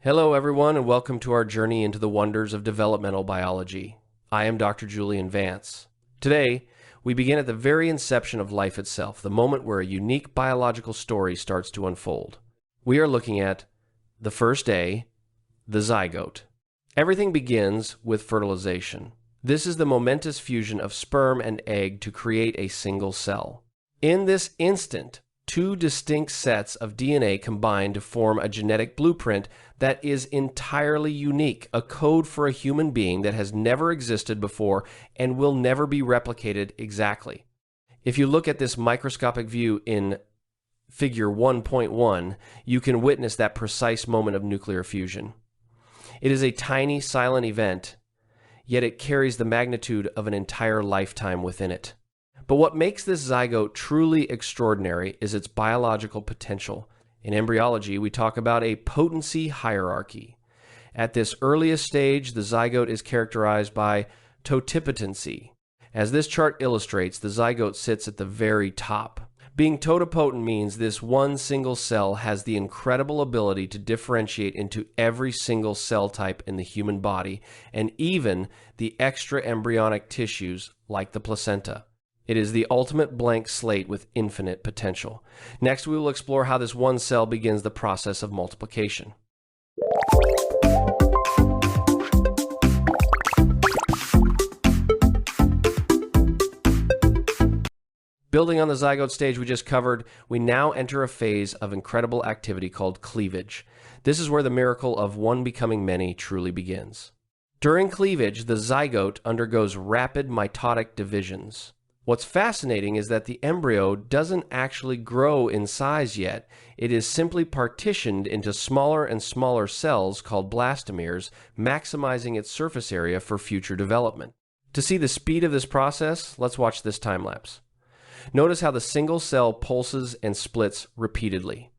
Hello, everyone, and welcome to our journey into the wonders of developmental biology. I am Dr. Julian Vance. Today, we begin at the very inception of life itself, the moment where a unique biological story starts to unfold. We are looking at the first day, the zygote. Everything begins with fertilization. This is the momentous fusion of sperm and egg to create a single cell. In this instant, two distinct sets of DNA combine to form a genetic blueprint that is entirely unique, a code for a human being that has never existed before and will never be replicated exactly. If you look at this microscopic view in figure 1.1, you can witness that precise moment of nuclear fusion. It is a tiny, silent event, yet it carries the magnitude of an entire lifetime within it. But what makes this zygote truly extraordinary is its biological potential. In embryology, we talk about a potency hierarchy. At this earliest stage, the zygote is characterized by totipotency. As this chart illustrates, the zygote sits at the very top. Being totipotent means this one single cell has the incredible ability to differentiate into every single cell type in the human body, and even the extra embryonic tissues like the placenta. It is the ultimate blank slate with infinite potential. Next, we will explore how this one cell begins the process of multiplication. Building on the zygote stage we just covered, we now enter a phase of incredible activity called cleavage. This is where the miracle of one becoming many truly begins. During cleavage, the zygote undergoes rapid mitotic divisions. What's fascinating is that the embryo doesn't actually grow in size yet. It is simply partitioned into smaller and smaller cells called blastomeres, maximizing its surface area for future development. To see the speed of this process, let's watch this time lapse. Notice how the single cell pulses and splits repeatedly.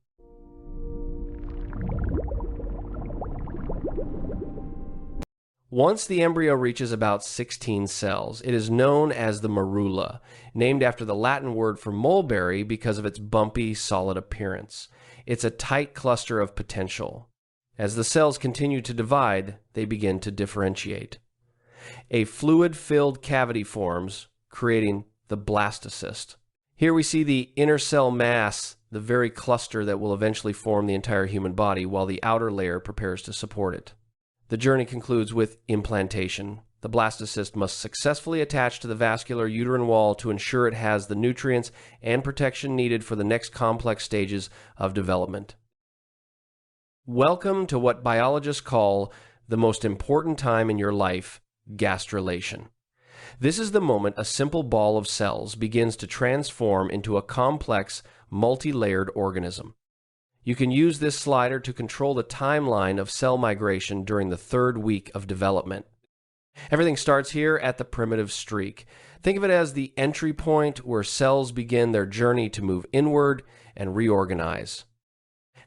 Once the embryo reaches about 16 cells, it is known as the morula, named after the Latin word for mulberry because of its bumpy, solid appearance. It's a tight cluster of potential. As the cells continue to divide, they begin to differentiate. A fluid-filled cavity forms, creating the blastocyst. Here we see the inner cell mass, the very cluster that will eventually form the entire human body, while the outer layer prepares to support it. The journey concludes with implantation. The blastocyst must successfully attach to the vascular uterine wall to ensure it has the nutrients and protection needed for the next complex stages of development. Welcome to what biologists call the most important time in your life, gastrulation. This is the moment a simple ball of cells begins to transform into a complex, multi-layered organism. You can use this slider to control the timeline of cell migration during the third week of development. Everything starts here at the primitive streak. Think of it as the entry point where cells begin their journey to move inward and reorganize.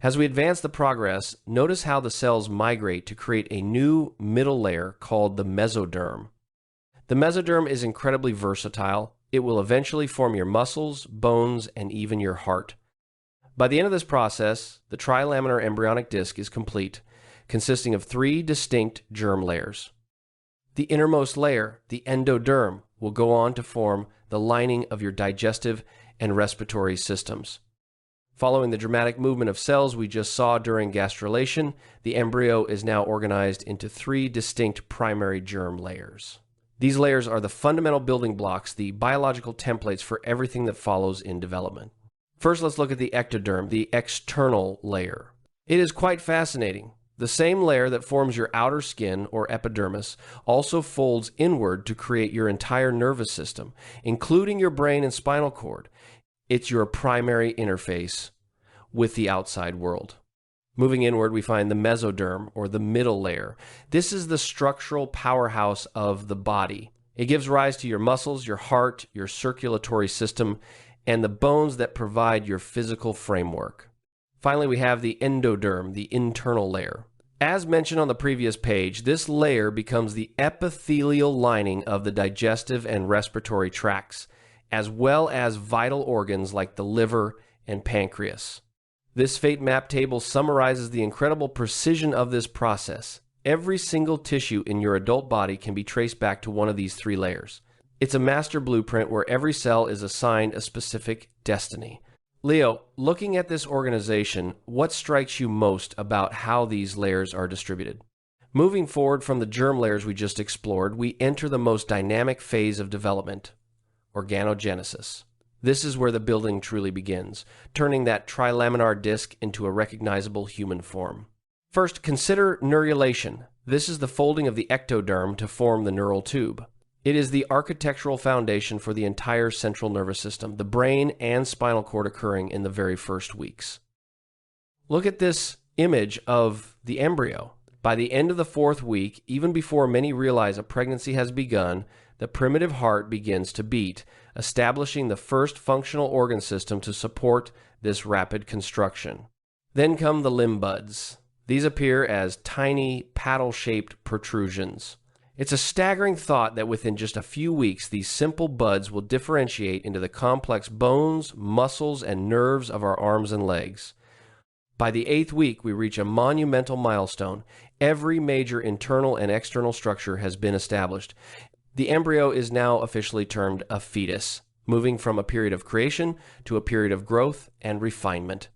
As we advance the progress, notice how the cells migrate to create a new middle layer called the mesoderm. The mesoderm is incredibly versatile. It will eventually form your muscles, bones, and even your heart. By the end of this process, the trilaminar embryonic disc is complete, consisting of 3 distinct germ layers. The innermost layer, the endoderm, will go on to form the lining of your digestive and respiratory systems. Following the dramatic movement of cells we just saw during gastrulation, the embryo is now organized into 3 distinct primary germ layers. These layers are the fundamental building blocks, the biological templates for everything that follows in development. First, let's look at the ectoderm, the external layer. It is quite fascinating. The same layer that forms your outer skin, or epidermis, also folds inward to create your entire nervous system, including your brain and spinal cord. It's your primary interface with the outside world. Moving inward, we find the mesoderm, or the middle layer. This is the structural powerhouse of the body. It gives rise to your muscles, your heart, your circulatory system, and the bones that provide your physical framework. Finally, we have the endoderm, the internal layer. As mentioned on the previous page, this layer becomes the epithelial lining of the digestive and respiratory tracts, as well as vital organs like the liver and pancreas. This fate map table summarizes the incredible precision of this process. Every single tissue in your adult body can be traced back to one of these 3 layers. It's a master blueprint where every cell is assigned a specific destiny. Leo, looking at this organization, what strikes you most about how these layers are distributed? Moving forward from the germ layers we just explored, we enter the most dynamic phase of development, organogenesis. This is where the building truly begins, turning that trilaminar disc into a recognizable human form. First, consider neurulation. This is the folding of the ectoderm to form the neural tube. It is the architectural foundation for the entire central nervous system, the brain and spinal cord occurring in the very first weeks. Look at this image of the embryo. By the end of the 4th week, even before many realize a pregnancy has begun, the primitive heart begins to beat, establishing the first functional organ system to support this rapid construction. Then come the limb buds. These appear as tiny, paddle-shaped protrusions. It's a staggering thought that within just a few weeks, these simple buds will differentiate into the complex bones, muscles, and nerves of our arms and legs. By the 8th week, we reach a monumental milestone. Every major internal and external structure has been established. The embryo is now officially termed a fetus, moving from a period of creation to a period of growth and refinement.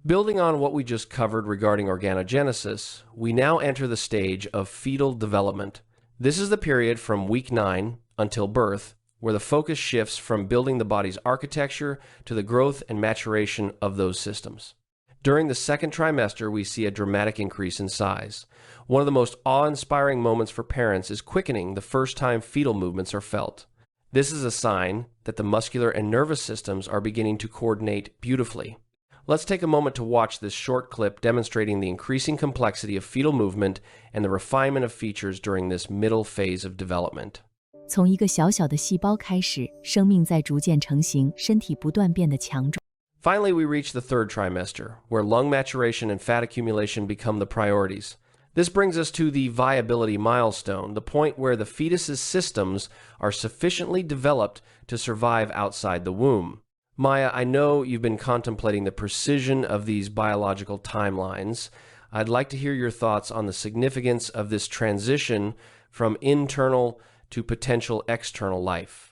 Building on what we just covered regarding organogenesis, we now enter the stage of fetal development. This is the period from week 9 until birth, where the focus shifts from building the body's architecture to the growth and maturation of those systems. During the 2nd trimester, we see a dramatic increase in size. One of the most awe-inspiring moments for parents is quickening the first time fetal movements are felt. This is a sign that the muscular and nervous systems are beginning to coordinate beautifully. Let's take a moment to watch this short clip demonstrating the increasing complexity of fetal movement and the refinement of features during this middle phase of development. 从一个小小的细胞开始，生命在逐渐成型，身体不断变得强壮。 Finally, we reach the 3rd trimester, where lung maturation and fat accumulation become the priorities. This brings us to the viability milestone, the point where the fetus's systems are sufficiently developed to survive outside the womb. Maya, I know you've been contemplating the precision of these biological timelines. I'd like to hear your thoughts on the significance of this transition from internal to potential external life.